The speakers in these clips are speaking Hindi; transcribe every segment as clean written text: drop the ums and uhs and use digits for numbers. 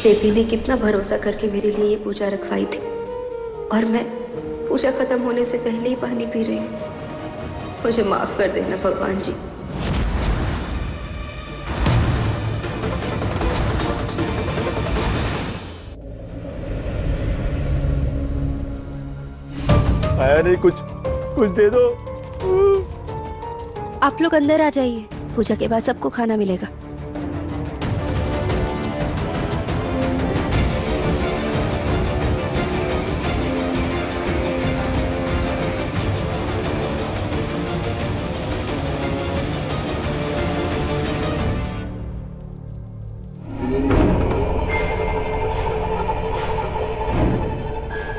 बेबी ने कितना भरोसा करके मेरे लिए ये पूजा रखवाई थी और मैं पूजा खत्म होने से पहले ही पानी पी रही हूँ। मुझे माफ कर देना भगवान जी। आया नहीं, कुछ कुछ दे दो। आप लोग अंदर आ जाइए, पूजा के बाद सबको खाना मिलेगा।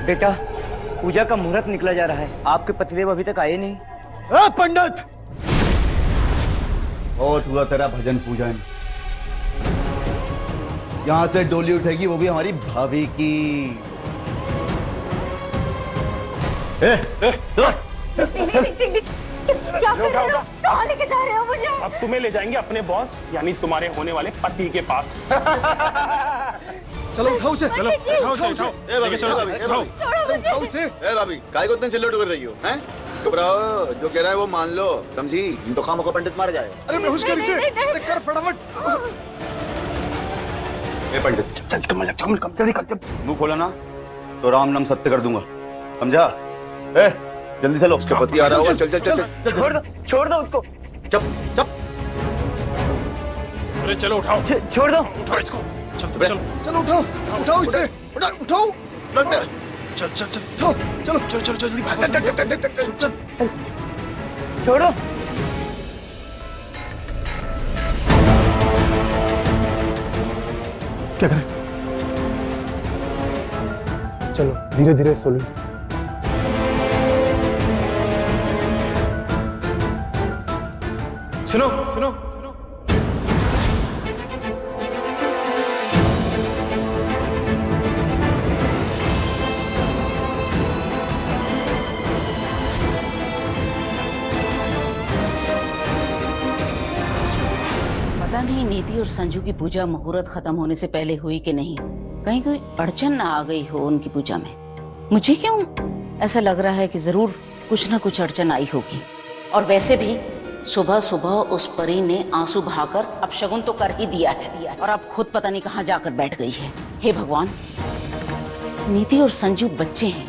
बेटा, पूजा का मुहूर्त निकला जा रहा है, आपके पतिदेव अभी तक आए नहीं। पंडित, बहुत हुआ तेरा भजन पूजन। यहाँ से डोली उठेगी, वो भी हमारी भाभी की। क्या कर रहे हो? कहाँ लेके जा रहे हो मुझे? अब तुम्हें ले जाएंगे अपने बॉस यानी तुम्हारे होने वाले पति के पास। चलो उठाओ उसे, चलो उठाओ उसे, उठाओ। लेके चलो, उठाओ। उठाओ उसे। भाभी, काय को इतने चिल्लट कर रही हो? हैं? घबराओ, जो कह रहा है वो मान लो, समझी? तो खामों का पंडित मार जाएगा। अरे बेहोश कर इसे, अरे कर फटाफट। ए पंडित, जल्दी कर, मुंह खोला ना तो राम नाम सत्य कर दूंगा, समझा? ए, जल्दी चलो, उसका पति आ रहा होगा। चल चल चल चल। छोड़ दो उसको। चप चप। अरे चलो उठाओ, छोड़ दो। उठाओ इसको। चलो चलो चलो उठाओ, उठाओ इसे, उठाओ। चल चल चल उठाओ, चलो चल चल जल्दी चल। छोड़ो। क्या करें? चलो धीरे धीरे सोलो। सुनो सुनो। पता नहीं नीति और संजू की पूजा मुहूर्त खत्म होने से पहले हुई कि नहीं। कहीं कोई अड़चन ना आ गई हो उनकी पूजा में। मुझे क्यों ऐसा लग रहा है कि जरूर कुछ ना कुछ अड़चन आई होगी। और वैसे भी सुबह सुबह उस परी ने आंसू बहाकर अपशगुन तो कर ही दिया है और अब खुद पता नहीं कहाँ जाकर बैठ गई है। हे भगवान, नीति और संजू बच्चे हैं,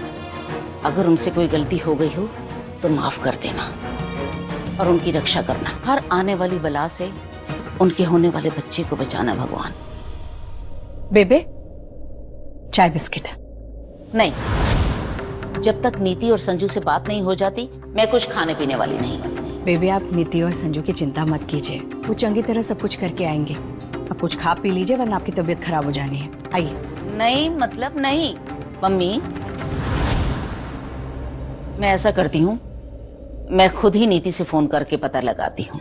अगर उनसे कोई गलती हो गई हो तो माफ कर देना और उनकी रक्षा करना। हर आने वाली बला से उनके होने वाले बच्चे को बचाना भगवान। बेबे, चाय बिस्किट? नहीं, जब तक नीति और संजू से बात नहीं हो जाती मैं कुछ खाने पीने वाली नहीं। बेबे, आप नीति और संजू की चिंता मत कीजिए, वो चंगी तरह सब कुछ करके आएंगे। आप कुछ खा पी लीजिए वरना आपकी तबीयत खराब हो जानी है। आइए। नहीं मतलब नहीं। मम्मी, मैं ऐसा करती हूँ, मैं खुद ही नीति से फोन करके पता लगाती हूँ।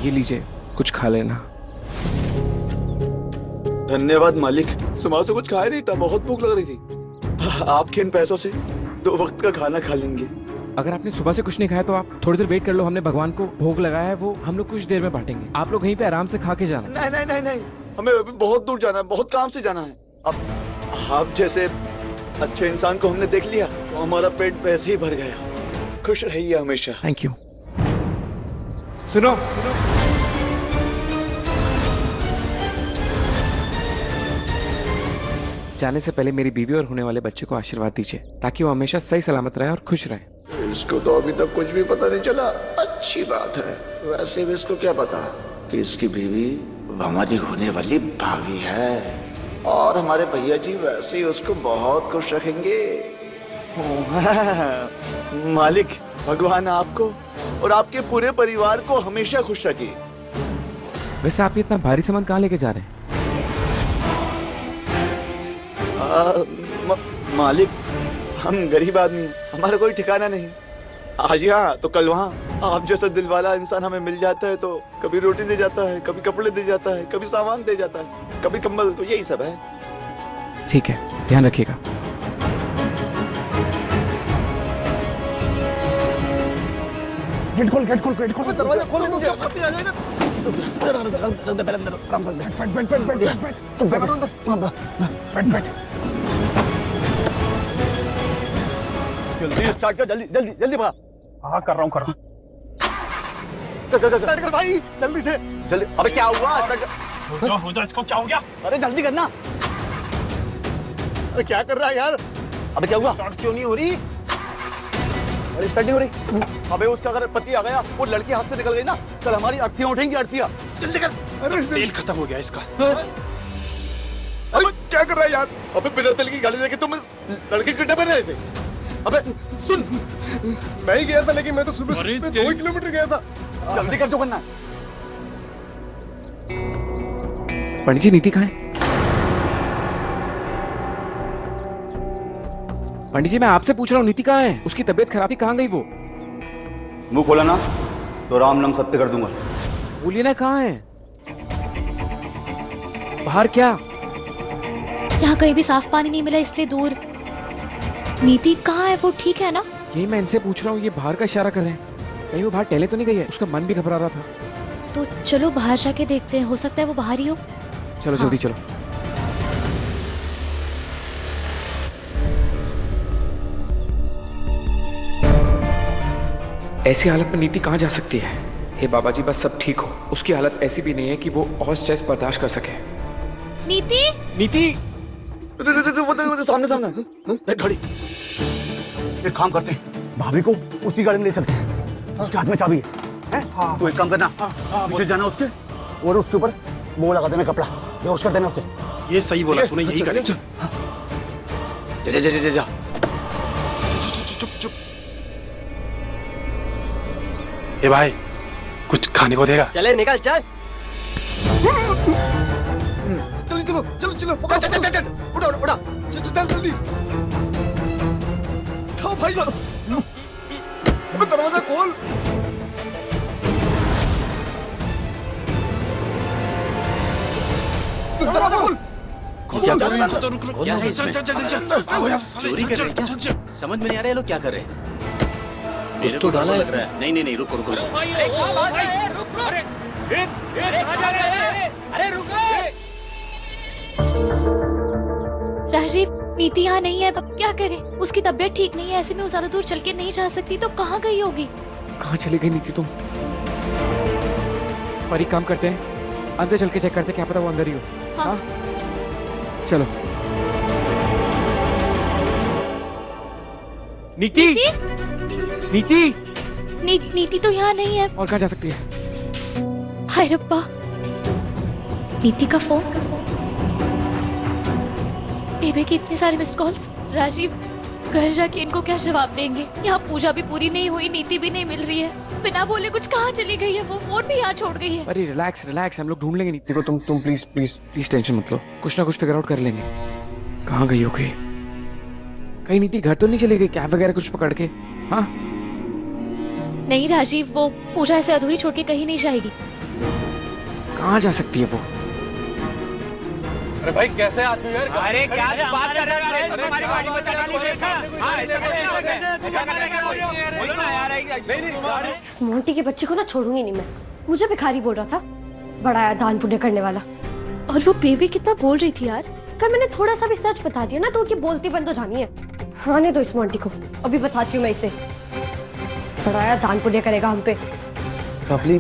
ये लीजिए, कुछ खा लेना। धन्यवाद मालिक, सुबह से कुछ खाया नहीं था, बहुत भूख लग रही थी। आपके इन पैसों से 2 वक्त का खाना खा लेंगे। अगर आपने सुबह से कुछ नहीं खाया तो आप थोड़ी देर वेट कर लो। हमने भगवान को भोग लगाया है, वो हम लोग कुछ देर में बांटेंगे। आप लोग यहीं पे आराम से खा के जाना। नहीं नहीं नहीं नहीं, हमें अभी बहुत दूर जाना है, बहुत काम से जाना है। अब आप जैसे अच्छे इंसान को हमने देख लिया तो हमारा पेट वैसे ही भर गया। खुश रहिए हमेशा। Thank you. सुनो, जाने से पहले मेरी बीवी और होने वाले बच्चे को आशीर्वाद दीजिए ताकि वो हमेशा सही सलामत रहे और खुश रहे। इसको तो अभी तक कुछ भी पता नहीं चला। अच्छी बात है। वैसे भी इसको क्या पता कि इसकी बीवी हमारी होने वाली भाभी है, और हमारे भैया जी वैसे ही उसको बहुत खुश रखेंगे। मालिक, भगवान आपको और आपके पूरे परिवार को हमेशा खुश रखे। वैसे आप ये इतना भारी सामान कहाँ लेके जा रहे हैं? मालिक, हम गरीब आदमी हैं, हमारा कोई ठिकाना नहीं। आज यहाँ तो कल वहाँ। आप जैसा दिल वाला इंसान हमें मिल जाता है तो कभी रोटी दे जाता है, कभी कपड़े दे जाता है, कभी सामान दे जाता है, कभी कंबल। तो यही सब है। ठीक है, ध्यान रखिएगा। गेट खोल दरवाजा खोल मुझे पति आ जाएगा। आराम से बैठ। जल्दी स्टार्ट कर, जल्दी भगा। हाँ कर रहा हूँ। स्टार्ट कर भाई, जल्दी से जल्दी। अबे क्या हुआ? हो जा, इसको क्या हो गया? अरे जल्दी करना। अरे क्या कर रहा है यार? अबे क्या हुआ? स्टार्ट क्यों नहीं हो रही? अरे स्टार्ट नहीं हो रही। अबे उसका अगर पति आ गया, वो लड़की हाथ से निकल गई ना, कल हमारी अर्थियां उठेंगी, अर्थियां। जल्दी कर। अरे तेल खत्म हो गया इसका। अरे क्या कर रहा है यार? अबे बिना तेल की गाड़ी लेके तुम इस लड़के की किडनैप कर रहे थे? अबे सुन, मैं ही गया था, लेकिन मैं तो सुबह 2 किलोमीटर गया था। जल्दी कर, जो करना है। पंडित जी नीति कहाँ है? पंडित जी मैं आपसे पूछ रहा हूँ, नीति कहाँ है? उसकी तबीयत खराब थी, कहाँ गई वो? मुंह खोला ना तो राम नाम सत्य कर दूंगा। बोलिए ना, कहाँ है? बाहर क्या? यहाँ कहीं भी साफ पानी नहीं मिला, इसलिए दूर। नीति कहाँ है? वो ठीक है ना? यही मैं इनसे पूछ रहा हूँ, ये बाहर का इशारा कर रहे हैं। कहीं वो बाहर टहले तो नहीं गई है? उसका मन भी घबरा रहा था। तो चलो बाहर जाके देखते हैं, हो सकता है वो बाहर ही हो। चलो हाँ। जल्दी चलो। ऐसी हालत में नीति कहाँ जा सकती है? हे बाबा जी बस सब ठीक हो। उसकी हालत ऐसी भी नहीं है कि वो और स्ट्रेस बर्दाश्त कर सके। नीति नीति वो सामने देख घड़ी। एक काम करते हैं, भाभी को उसी गाड़ी में ले चलते हैं। उसके हाथ में चाबी है? हाँ। तो एक काम करना, पीछे जाना उसके और उसके ऊपर वो लगा देना कपड़ा, बेहोश कर देना उसे। ये सही बोला तूने, यही करें। जा। चुप। ए भाई, कुछ खाने को देगा? चले निकल चल। चलो पकड़, चल उड़ा चल जल्दी। उठाओ भाई, अबे दरवाजा खोल। दरवाजा खोल। क्या कर रहे हैं? तो रुक क्या है इसमें? चल। चोरी कर रहे हैं क्या? समझ में नहीं आ रहा है लोग क्या कर रहे हैं। मेरे तो को डाला है लग रहा है। नहीं रुको। राजीव, नीति यहाँ नहीं है, अब क्या करें? उसकी तबीयत ठीक नहीं है, ऐसे में वो ज्यादा दूर चल के नहीं जा सकती, तो कहाँ गई होगी? कहाँ चली गई नीति तुम? पर एक काम करते हैं, अंदर चल के चेक करते हैं, क्या पता वो अंदर ही हो। हाँ। चलो। नीति नीति तो यहाँ नहीं है। और कहाँ जा सकती है? हाय रब्बा, नीति का फोन। बेबे की इतने सारे मिस कॉल्स। राजीव, घर जाके इनको क्या जवाब देंगे? यहाँ पूजा भी पूरी नहीं हुई, नीति भी नहीं मिल रही है, बिना बोले कुछ कहाँ चली गई है? वो फोन भी यहाँ छोड़ गई है। अरे रिलैक्स, हम लोग ढूंढ लेंगे नीति को। तुम प्लीज टेंशन मत लो, कुछ ना कुछ फिगर आउट कर लेंगे। कहाँ गई होगी? कहीं नीति घर तो नहीं चली गई कैब वगैरह कुछ पकड़ के? हाँ नहीं राजीव, वो पूजा ऐसे अधूरी छोड़ के कहीं नहीं जाएगी। कहाँ जा सकती है वो? अरे भाई कैसे आदमी यार? अरे क्या बात कर रहे हैं? तुम्हारी गाड़ी में चढ़ा नहीं देखा? हाँ ऐसा बोलो ना यार। नहीं इस मोंटी के बच्चे को ना छोड़ूंगी नहीं मैं। मुझे भिखारी बोल रहा था, बड़ा आया दान पुण्य करने वाला। और वो बेबी कितना बोल रही थी यार। कल मैंने थोड़ा सा भी सच बता दिया ना तो उनकी बोलती बंद हो जानी है। आने दो इस मोंटी को, अभी बताती हूँ मैं इसे। बड़ा आया दान पुण्य करेगा हम पे। बबली,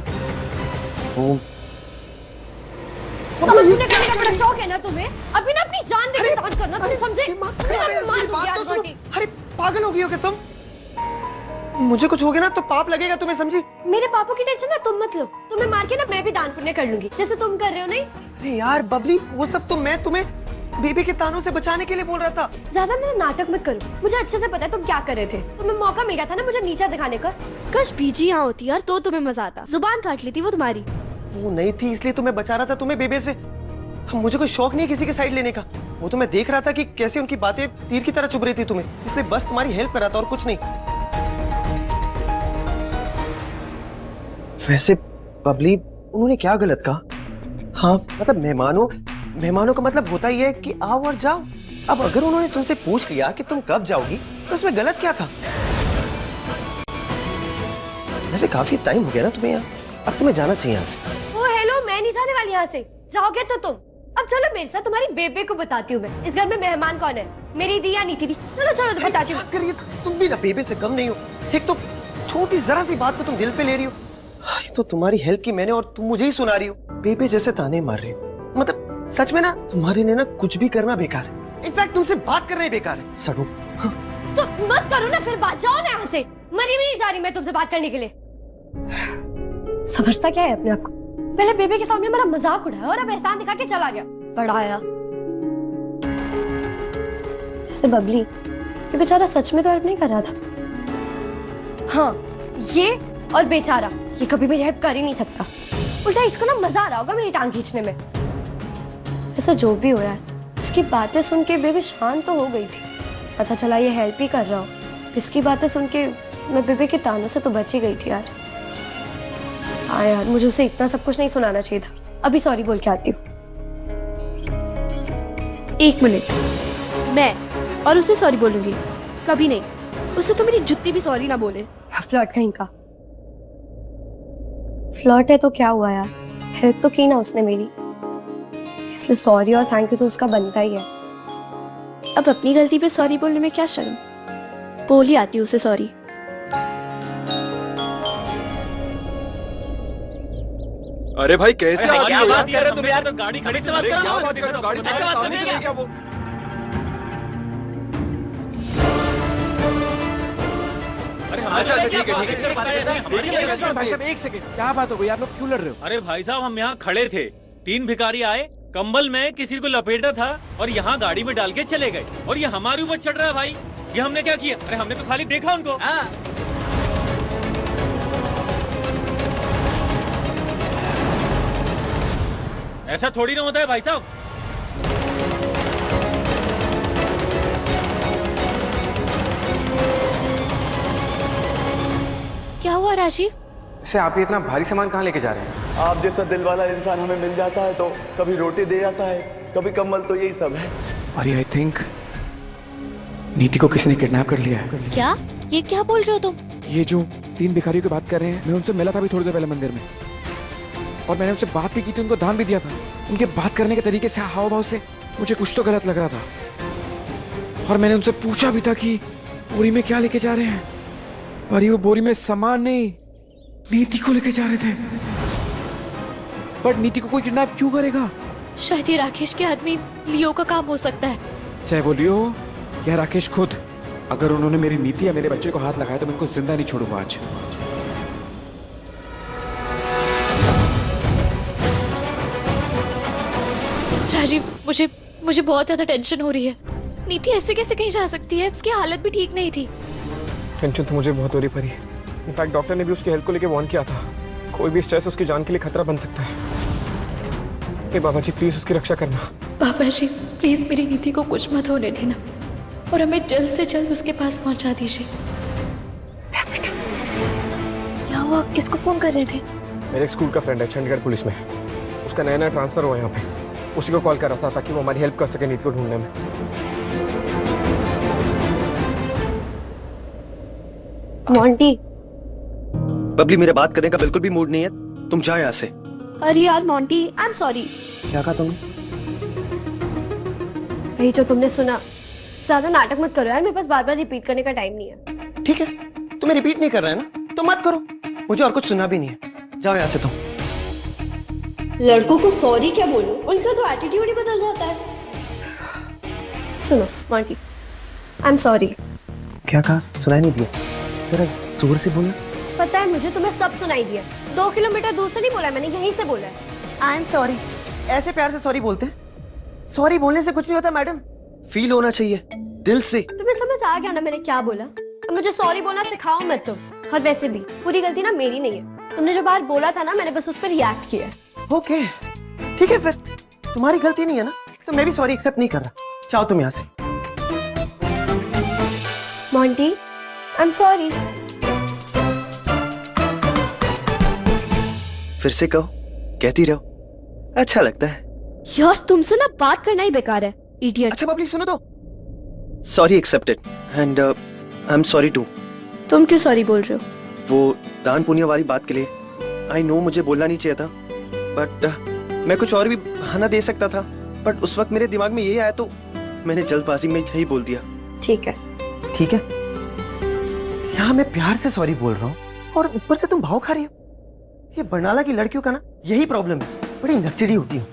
दान पुण्य करने का बड़ा शौक है ना तुम्हें? अभी ना अपनी जान दे के दान करना, तुम समझे? अरे पागल हो गई हो क्या तुम? मुझे कुछ हो गया ना तो पाप लगेगा तुम्हें, समझी? मेरे पापों की टेंशन ना तुम मत लो। तुम्हें मार के ना मैं भी दान पुण्य कर लूंगी, जैसे तुम कर रहे हो। नहीं अरे यार बबली, वो सब तो मैं तुम्हें बेबी के तानों से बचाने के लिए बोल रहा था। ज्यादा मेरा नाटक मत करो, मुझे अच्छे से पता है तुम क्या कर रहे थे। तुम्हें मौका मिल गया था ना मुझे नीचा दिखाने का। काश बीजी यहाँ होती यार तो तुम्हें मजा आता। जुबान काट ली थी वो तुम्हारी। वो नहीं थी इसलिए तो मैं बचा रहा था तुम्हें बेबे से। हम मुझे कोई शौक नहीं किसी की साइड लेने का। वो तो मैं देख रहा था कि कैसे उनकी बातें तीर की तरह चुभ रही थी तुम्हें, इसलिए बस तुम्हारी हेल्प कर रहा था और कुछ नहीं। वैसे बबली, उन्होंने क्या गलत कहा? हाँ मतलब मेहमानों का मतलब होता ही है कि आओ और जाओ। अब अगर उन्होंने तुमसे पूछ लिया कि तुम कब जाओगी तो उसमें गलत क्या था? वैसे काफी टाइम हो गया ना तुम्हें यहाँ, अब तुम्हें जाना चाहिए यहाँ से। ओ हेलो, मैं नहीं जाने वाली यहाँ से। जाओगे तो तुम। अब चलो मेरे साथ, तुम्हारी बेबे को बताती हूँ मैं इस घर में मेहमान कौन है, मेरी दी या नीति दी। चलो चलो तो बताती हूँ। तुम भी ना बेबे से कम नहीं हो। एक तो छोटी जरा सी बात को तुम दिल पे ले रही हो। ये तो तुम्हारी हेल्प की मैंने और तुम मुझे ही सुना रही हो। बेबे जैसे ताने मार रही हो। मतलब सच में ना तुम्हारे लिए ना कुछ भी करना बेकार है। इनफैक्ट तुमसे बात करना ही बेकार है। सडू तो मत करो ना फिर बात, जाओ ना यहाँ से। मरी भी नहीं जा रही मैं तुमसे बात करने के लिए। समझता क्या है अपने आप को? पहले बेबे के सामने मेरा मजाक उड़ाया और अब एहसान दिखा के चला गया। बड़ा आया। ऐसे बबली, ये बेचारा सच में तो हेल्प नहीं कर रहा था। हाँ, ये और बेचारा, ये कभी मेरी हेल्प कर ही नहीं सकता। उल्टा इसको ना मजा आ रहा होगा मेरी टांग खींचने में। ऐसा जो भी हो यार, इसकी बातें सुन के बेबे शांत तो हो गई थी। पता चला ये हेल्प ही कर रहा हो। इसकी बातें सुन के मैं बेबे के तानों से तो बच ही गई थी यार। हाँ यार, मुझे उसे इतना सब कुछ नहीं सुनाना चाहिए था। अभी सॉरी बोल के आती हूँ। 1 मिनट, मैं और उसे सॉरी बोलूंगी? कभी नहीं। उसे तो मेरी जुत्ती भी सॉरी ना बोले। फ्लर्ट कहीं का। फ्लर्ट है तो क्या हुआ यार, हेल्प तो की ना उसने मेरी, इसलिए सॉरी और थैंक यू तो उसका बनता ही है। अब अपनी गलती पे सॉरी बोलने में क्या शर्म, बोल ही आती हूँ उसे सॉरी। अरे भाई कैसे आ क्या गई बात यार? कर रहे हो तुम यार? तो गाड़ी खड़ी से बात अरे करो। क्या बात कर रहे हो? गाड़ी ऐसे मेरे बात सामने करनी से है ले क्या वो? अच्छा अच्छा ठीक है ठीक है। भाई साहब 1 सेकंड, क्या बात हो गई? आप लोग क्यों लड़ रहे हो? अरे भाई साहब, हम यहाँ खड़े थे, 3 भिखारी आए, कंबल में किसी को लपेटा था और यहाँ गाड़ी में डाल के चले गए, और ये हमारे ऊपर चढ़ रहा है। भाई ये हमने क्या किया? अरे हमने तो खाली देखा उनको। ऐसा थोड़ी ना होता है भाई साहब। क्या हुआ राजीव? इससे आप ये इतना भारी सामान कहाँ लेके जा रहे हैं? आप जैसा दिल वाला इंसान हमें मिल जाता है तो कभी रोटी दे जाता है, कभी कम्बल, तो यही सब है। अरे आई थिंक नीति को किसी ने किडनैप कर लिया है। क्या? ये क्या बोल रहे हो तुम? ये जो 3 भिखारियों की बात कर रहे हैं, मैं उनसे मिला था अभी थोड़ी देर पहले मंदिर में, और मैंने उनसे बात भी की थी, उनको दान भी दिया था। उनके बात करने के तरीके से, हाव भाव से मुझे कुछ तो गलत लग रहा था। और मैंने उनसे पूछा भी था कि बोरी में क्या लेके जा रहे हैं, पर ये वो बोरी में सामान नहीं, नीति को लेके जा रहे थे। बट नीति को कोई किडनैप क्यों करेगा? शायद ये राकेश के आदमी लियो का काम हो सकता है। चाहे वो लियो या राकेश खुद, अगर उन्होंने मेरी नीति या मेरे बच्चे को हाथ लगाया तो मैं उनको जिंदा नहीं छोड़ूंगा आज। राजीव, मुझे बहुत ज्यादा टेंशन हो रही है। नीति ऐसे कैसे कहीं जा सकती है? उसकी हालत भी ठीक नहीं थी। टेंशन तो मुझे बहुत हो रही पड़ी। इनफैक्ट डॉक्टर ने भी उसकी हेल्थ को लेकर वार्न किया था। कोई भी स्ट्रेस उसकी जान के लिए खतरा बन सकता है। हे बाबा जी, प्लीज उसकी रक्षा करना। बाबा जी प्लीज मेरी नीति को कुछ मत होने देना और हमें जल्द से जल्द उसके पास पहुंचा दीजिए। क्या हुआ? किसको फोन कर रहे थे? मेरे एक स्कूल का फ्रेंड है, चंडीगढ़ पुलिस में। उसका नया ट्रांसफर हुआ यहाँ पे। उसी को कॉल कर रहा था ताकि वो हमारी हेल्प कर सके नीति को ढूंढने में। मॉन्टी, बबली मेरे बात करने का बिल्कुल भी मूड नहीं है, तुम जाओ यहाँ से। अरे यार मॉन्टी, आई एम सॉरी। क्या कहा तुमने? वही जो तुमने सुना। ज्यादा नाटक मत करो यार, मेरे पास बार बार रिपीट करने का टाइम नहीं है। ठीक है, तुम्हें रिपीट नहीं कर रहा है ना, तो मत करो। मुझे और कुछ सुनना भी नहीं है, जाओ यहाँ से तुम। लड़कों को सॉरी क्या बोलूं, उनका तो एटीट्यूड ही बदल जाता है। सुनो मॉन्टी, आई एम सॉरी। क्या कहा? सुनाई नहीं दिया, जरा जोर से बोलना। पता है मुझे, तुम्हें सब सुनाई दिया। 2 किलोमीटर दूर से नहीं बोला मैंने, यहीं से बोला है। आई एम सॉरी। ऐसे प्यार से सॉरी बोलते हैं? सॉरी बोलने से कुछ नहीं होता मैडम, फील होना चाहिए दिल से। तुम्हें समझ आ गया ना मैंने क्या बोला? अब मुझे सॉरी बोलना सिखाओ मत तुम। और वैसे भी पूरी गलती ना मेरी नहीं है। तुमने जो बार बोला था ना, मैंने बस उस पर रिएक्ट किया। ओके ठीक है, फिर तुम्हारी गलती नहीं है ना, तो मैं भी सॉरी एक्सेप्ट नहीं कर रहा। जाओ तुम यहाँ से। Monty, I am sorry. फिर से कहो, कहती रहो, अच्छा लगता है। यार तुमसे ना बात करना ही बेकार है, इडियट। अच्छा बबली सुनो तो, sorry accepted and I am sorry too. तुम क्यों सॉरी बोल रहे हो? वो दान पुण्य वाली बात के लिए आई नो मुझे बोलना नहीं चाहिए था, बट मैं कुछ और भी बहाना दे सकता था, बट उस वक्त मेरे दिमाग में यही आया तो मैंने जल्दबाजी में यही बोल दिया। ठीक है। ठीक है, यहाँ मैं प्यार से सॉरी बोल रहा हूँ और ऊपर से तुम भाव खा रही हो। ये बरनाला की लड़कियों का ना यही प्रॉब्लम है, बड़ी नकचड़ी होती है।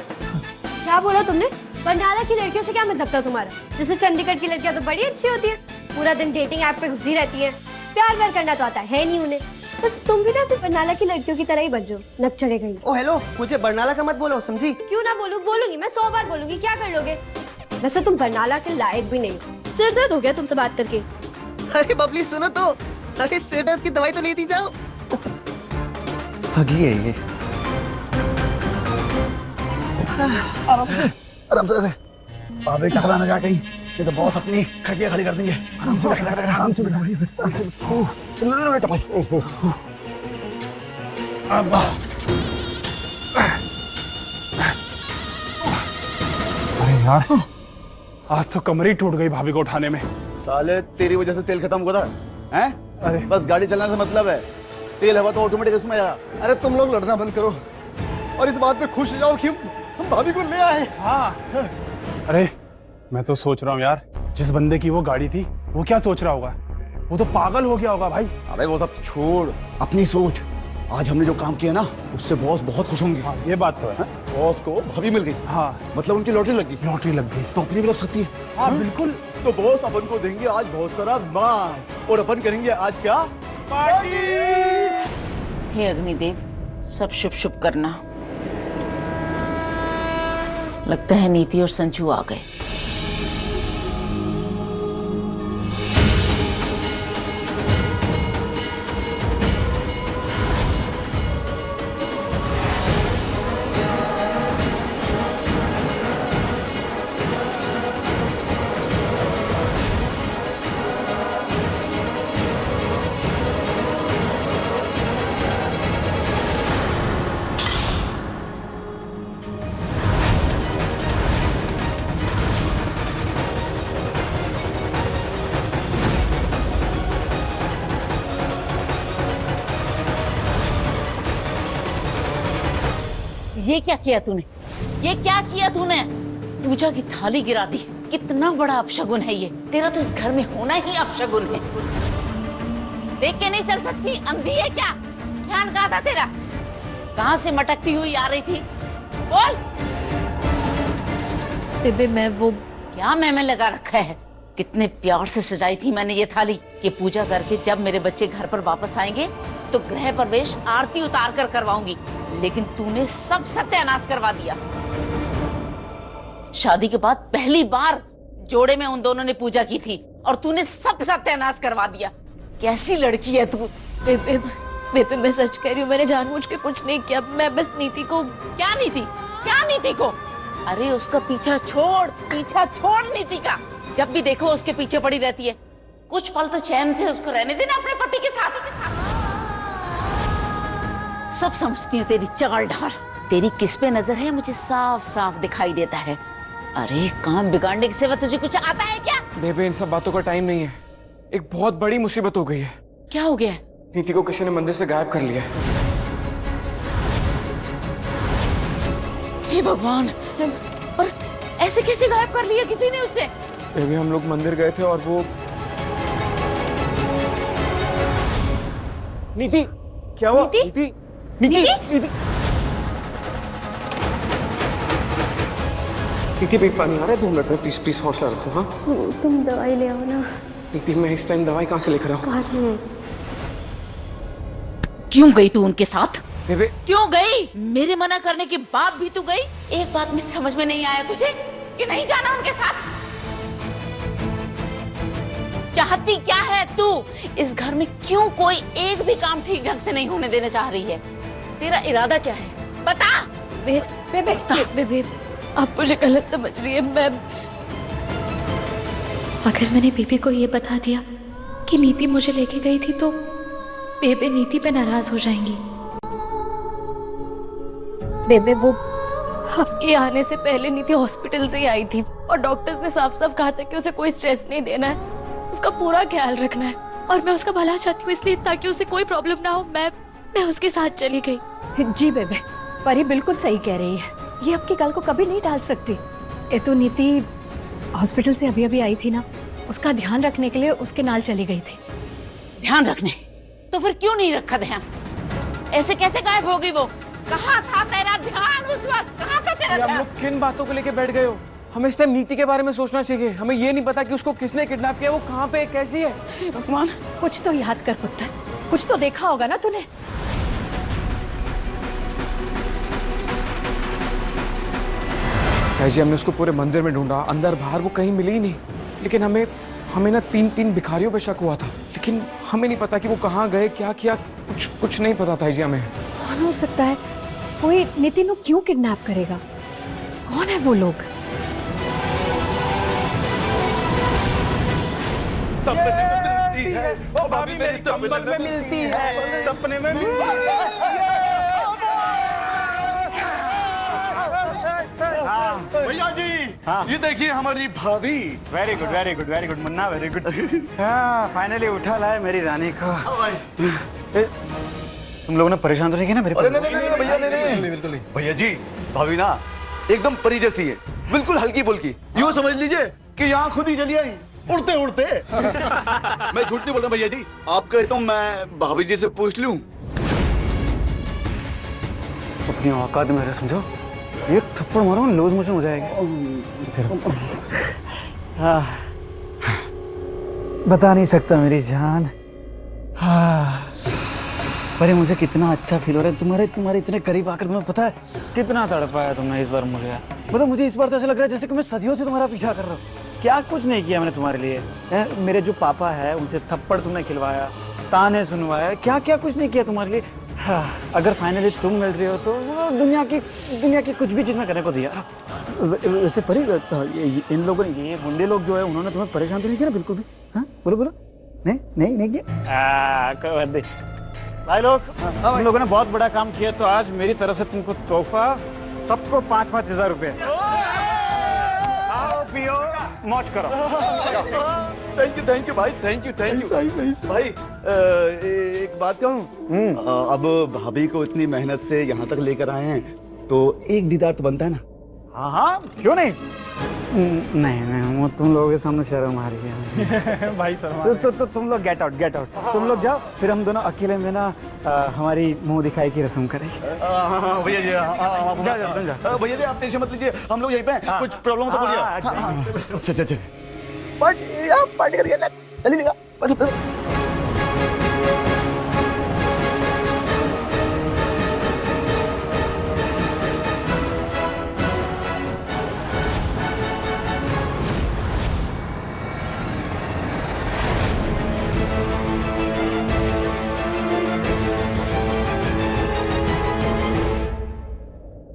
क्या बोला तुमने? बरनाला की लड़कियों से क्या मतलब था तुम्हारा? जैसे चंडीगढ़ की लड़कियां तो बड़ी अच्छी होती है, पूरा दिन डेटिंग ऐप पे घुसी रहती है, प्यार व्यार करना तो आता है नहीं उन्हें। बस तुम भी ना फिर बरनाला की लड़कियों की तरह ही बन जाओ, नक चढ़े गई। ओ हेलो, मुझे बरनाला का मत बोलो, समझी? क्यों ना बोलूं? बोलूंगी, मैं 100 बार बोलूंगी, क्या कर लोगे? वैसे तुम बरनाला के लायक भी नहीं हो। सिर दर्द हो गया तुमसे बात करके। अरे बबली सुनो तो, अरे सिर दर्द की दवाई तो लेती जाओ। पगली है ये। आराम से बाबे टकरा ना जा कहीं, ये तो बॉस अपनी खटिया खड़ी कर देंगे। आराम से आराम से अरे यार, आज तो कमर ही टूट गई भाभी को उठाने में। साले तेरी वजह से तेल खत्म हुआ था, हैं? अरे बस गाड़ी चलाने से मतलब है, तेल हवा तो ऑटोमेटिक उसमें जाएगा। अरे तुम लोग लड़ना बंद करो और इस बात पे खुश हो जाओ कि हम भाभी को ले आए। हाँ। अरे मैं तो सोच रहा हूँ यार, जिस बंदे की वो गाड़ी थी वो क्या सोच रहा होगा? वो तो पागल हो गया होगा भाई। अबे वो सब छोड़, अपनी सोच। आज हमने जो काम किया ना, उससे बॉस बहुत खुश होंगे। हाँ, ये बात तो है। बॉस को भाभी मिल गई। हाँ, मतलब उनकी लॉटरी लग गई। लॉटरी लग गई तो अपनी भी लग सकती है। हाँ बिल्कुल। तो बॉस अपन को देंगे आज बहुत सारा नाम और अपन करेंगे आज क्या? पार्टी। हे अग्निदेव, सब शुभ शुभ करना। लगता है नीति और संजू आ गए। ये क्या किया तूने? ये क्या किया तूने? पूजा की थाली गिरा दी। कितना बड़ा अपशगुन है ये। तेरा तो इस घर में होना ही अपशगुन है। देख के नहीं चल सकती? अंधी है क्या? ध्यान कहाँ था तेरा? कहाँ से मटकती हुई आ रही थी? बोल। बेबे मैं वो क्या मैं लगा रखा है? कितने प्यार से सजाई थी मैंने ये थाली कि पूजा करके जब मेरे बच्चे घर पर वापस आएंगे तो गृह प्रवेश आरती उतार कर करवाऊंगी, लेकिन तूने सब सत्यानाश करवा दिया। शादी के बाद पहली बार जोड़े में उन दोनों ने पूजा की थी और तूने सब सत्यानाश करवा दिया। कैसी लड़की है तू? बेबे मैं सच कह रही हूँ, मैंने जानबूझ के कुछ नहीं किया। मैं बस नीति को। क्या नीति? क्या नीति को? अरे उसका पीछा छोड़ नीति का। जब भी देखो उसके पीछे पड़ी रहती है। कुछ पल तो चैन से उसको रहने देना अपने पति के साथ। सब समझती हूँ तेरी चाल ढाल। तेरी किस पे नजर है मुझे साफ साफ दिखाई देता है। अरे काम बिगाड़ने के सिवा तुझे कुछ आता है क्या? बेबे इन सब बातों का टाइम नहीं है। एक बहुत बड़ी मुसीबत हो गई है। क्या हो गया? नीति को किसी ने मंदिर से गायब कर लिया है। हे भगवान, पर ऐसे कैसे गायब कर लिया किसी ने उसे? बेबी हम लोग मंदिर गए थे और वो नीति। क्या हुआ? नीति नीति पेट पानी आ रहा है, 2 मिनट में प्लीज प्लीज हौसला रखो। हाँ तुम दवाई ले आओ ना। नीति मैं इस टाइम दवाई कहाँ से लेकर आऊँ? क्यों गई तू उनके साथ? बेबे क्यों गई? मेरे मना करने के बाद भी तू गई? एक बात में समझ में नहीं आया तुझे कि नहीं जाना उनके साथ? चाहती क्या है तू? इस घर में क्यों कोई एक भी काम ठीक ढंग से नहीं होने देना चाह रही है? तेरा इरादा क्या है? बता। बेबे आप मुझे गलत समझ रही है। मैं अगर मैंने बेबे को ये बता दिया कि नीति मुझे लेके गई थी तो बेबे नीति पे नाराज हो जाएंगी। बेबे वो आपके आने से पहले नीति हॉस्पिटल से ही आई थी और डॉक्टर्स ने साफ साफ कहा था कि उसे कोई स्ट्रेस नहीं देना है, उसका पूरा ख्याल रखना है। और मैं उसका भला चाहती हूँ, इसलिए ताकि उसे कोई प्रॉब्लम ना हो मैं उसके साथ चली गई। जी बेबे, परी बिल्कुल सही कह रही है। ये आपकी गल को कभी नहीं टाल सकती। ये तो नीति हॉस्पिटल से अभी अभी आई थी ना, उसका ध्यान रखने के लिए उसके नाल चली गई थी। ध्यान रखने? तो फिर क्यों नहीं रखा ध्यान? ऐसे कैसे गायब हो गई वो? कहाँ था तेरा ध्यान उस वक्त? कहाँ था तेरा ध्यान? हम लोग किन बातों को लेके बैठ गए हो? हमें इस टाइम नीति के बारे में सोचना चाहिए। हमें ये नहीं पता कि उसको किसने किडनैप किया, वो कहाँ पे है, कैसी है। भगवान, कुछ तो याद कर पुत्र, कुछ तो देखा होगा ना तूने। जी हमने उसको पूरे मंदिर में ढूंढा, अंदर बाहर, वो कहीं मिली ही नहीं। लेकिन हमें ना तीन भिखारियों पे शक हुआ था, लेकिन हमें नहीं पता कि वो कहाँ गए, क्या किया, कुछ नहीं पता था जी हमें। कौन हो सकता है? कोई नितिन को क्यों किडनैप करेगा? कौन है वो लोग? सपने में मिलती है, ओ भाभी मेरी सपने में मिलती है, सपने में मिलती है। भैया जी, ये देखिए हमारी भाभी। Very good very good very good Munna, very good. Finally उठा लाए मेरी रानी को। तुम लोगों ने परेशान तो नहीं किया ना मेरे को? नहीं भैया, नहीं बिल्कुल नहीं भैया जी। भाभी ना एकदम परी जैसी है, बिल्कुल हल्की फुल्की। यूँ समझ लीजिए कि यहाँ खुद ही चली आई उड़ते उड़ते। मैं झूठ नहीं बोल रहा भैया जी, आप कहे तो मैं भाभी जी से पूछ लूं। अपनी औकात में रह, समझो। एक थप्पड़ मारो लूज मोशन हो जाएगी। बता नहीं सकता मेरी जान। अरे मुझे कितना अच्छा फील हो रहा है तुम्हारे इतने करीब आकर। तुम्हें पता है कितना तड़पाया तुमने इस बार मुझे। मतलब मुझे इस बार तो ऐसा लग रहा है जैसे कि मैं सदियों से तुम्हारा पीछा कर रहा हूँ। क्या कुछ नहीं किया मैंने तुम्हारे लिए। मेरे जो पापा है उनसे थप्पड़ तुमने खिलवाया, ताने सुनवाया, क्या क्या कुछ नहीं किया तुम्हारे लिए। हाँ, अगर फाइनली तुम मिल रही हो तो दुनिया की कुछ भी चीज में करने को दिया। वैसे परी, इन लोगों ने, ये गुंडे लोग जो है, उन्होंने तुम्हें परेशान तो नहीं किया ना बिल्कुल भी? हाँ बोलो। नहीं किया। कोई बात नहीं भाई लोग, तुम लोगों ने बहुत बड़ा काम किया, तो आज मेरी तरफ से तुमको तोहफा, सबको 5,000 रुपए। आओ पियो मौज करो। थैंक यू भाई, थैंक यू भाई। एक बात कहूँ, अब भाभी को इतनी मेहनत से यहाँ तक लेकर आए हैं तो एक दीदार तो बनता है ना। हाँ क्यों नहीं। नहीं वो तुम लोगों के सामने शर्म आ रही है। भाई शर्म तो तुम लोग गेट आउट। तुम लोग जाओ, फिर हम दोनों अकेले में ना हमारी मुंह दिखाई की रस्म करेंगे। भैया जी, भैया जी आप टेंशन मत लीजिए, हम लोग यहीं पे हैं। कुछ प्रॉब्लम हो तो बोलिए। चल पार्टी करिए, चलिए बस।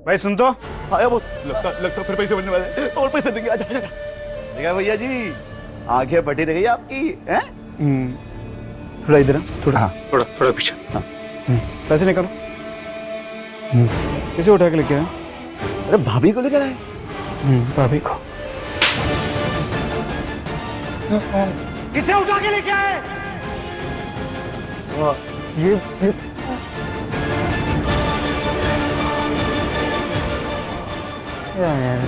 भाई सुन तो। आया वो लगता फिर पैसे बनने वाले हैं। और पैसे देंगे। आजा देखा भैया जी, आंखें फटी रही आपकी हैं? थोड़ा इधर, थोड़ा। हाँ, थोड़ा पीछे। हाँ। पैसे निकालो। किसे उठा के लेके आए? अरे भाभी को लेकर आए। भाभी को किसे उठा के लेके आए? ये यार